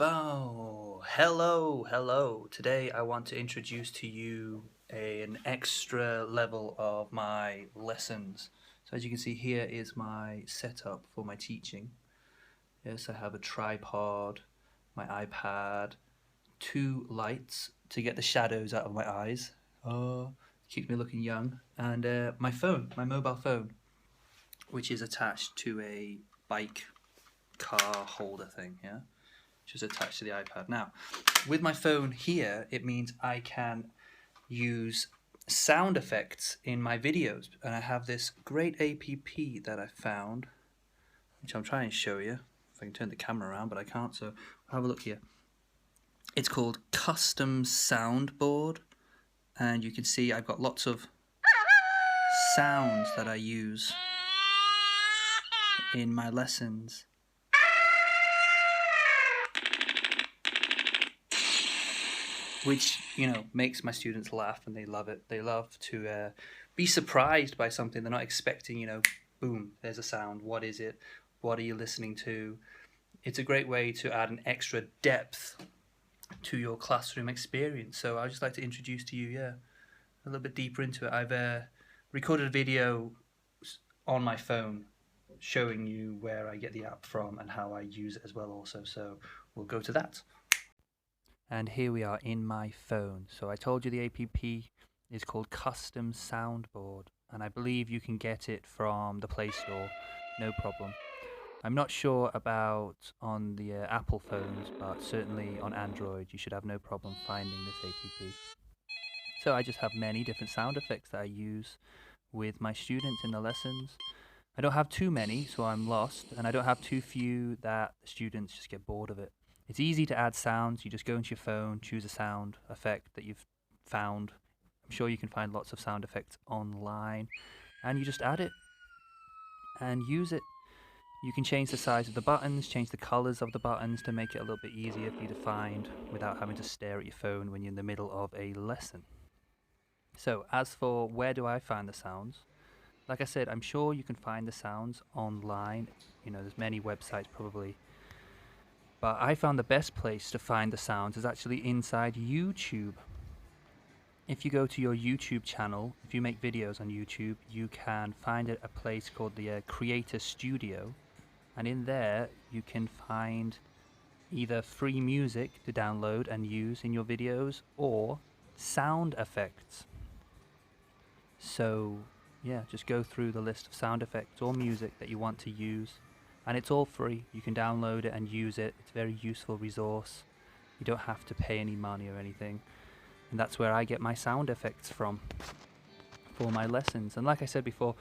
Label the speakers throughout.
Speaker 1: Bow. Hello. Today I want to introduce to you an extra level of my lessons. So as you can see, here is my setup for my teaching. Yes, I have a tripod, my iPad, two lights to get the shadows out of my eyes. Oh, keeps me looking young. And my phone, my mobile phone, which is attached to a bike car holder thing, yeah? Which is attached to the iPad. Now, with my phone here, it means I can use sound effects in my videos. And I have this great app that I found, which I'm trying to show you. If I can turn the camera around, but I can't, so have a look here. It's called Custom Soundboard. And you can see I've got lots of sounds that I use in my lessons. Which, makes my students laugh, and they love it. They love to be surprised by something they're not expecting, boom, there's a sound. What is it? What are you listening to? It's a great way to add an extra depth to your classroom experience. So I'd just like to introduce to you, a little bit deeper into it. I've recorded a video on my phone showing you where I get the app from and how I use it as well also. So we'll go to that. And here we are in my phone. So I told you the app is called Custom Soundboard, and I believe you can get it from the Play Store, no problem. I'm not sure about on the Apple phones, but certainly on Android you should have no problem finding this app. So I just have many different sound effects that I use with my students in the lessons. I don't have too many, so I'm lost, and I don't have too few that the students just get bored of it. It's easy to add sounds. You just go into your phone, choose a sound effect that you've found. I'm sure you can find lots of sound effects online, and you just add it and use it. You can change the size of the buttons, change the colors of the buttons to make it a little bit easier for you to find without having to stare at your phone when you're in the middle of a lesson. So as for where do I find the sounds, like I said, I'm sure you can find the sounds online. There's many websites probably. But I found the best place to find the sounds is actually inside YouTube. If you go to your YouTube channel, if you make videos on YouTube, you can find a place called the Creator Studio. And in there, you can find either free music to download and use in your videos or sound effects. So, just go through the list of sound effects or music that you want to use. And it's all free. You can download it and use it. It's a very useful resource. You don't have to pay any money or anything. And that's where I get my sound effects from for my lessons. And like I said before,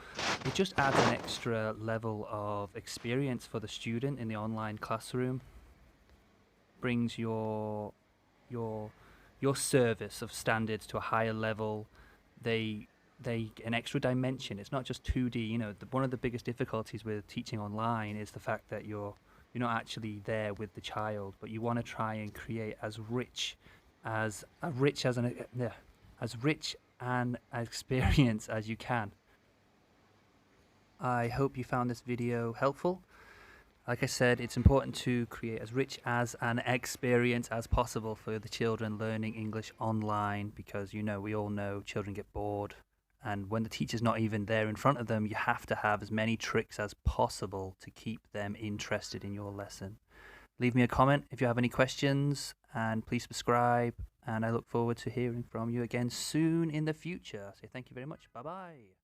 Speaker 1: it just adds an extra level of experience for the student in the online classroom. Brings your service of standards to a higher level. They an extra dimension. It's not just 2D. One of the biggest difficulties with teaching online is the fact that you're not actually there with the child, but you want to try and create as rich an experience as you can. I hope you found this video helpful. Like I said, it's important to create as rich as an experience as possible for the children learning English online, because we all know children get bored. And when the teacher's not even there in front of them, you have to have as many tricks as possible to keep them interested in your lesson. Leave me a comment if you have any questions, and please subscribe. And I look forward to hearing from you again soon in the future. So thank you very much. Bye-bye.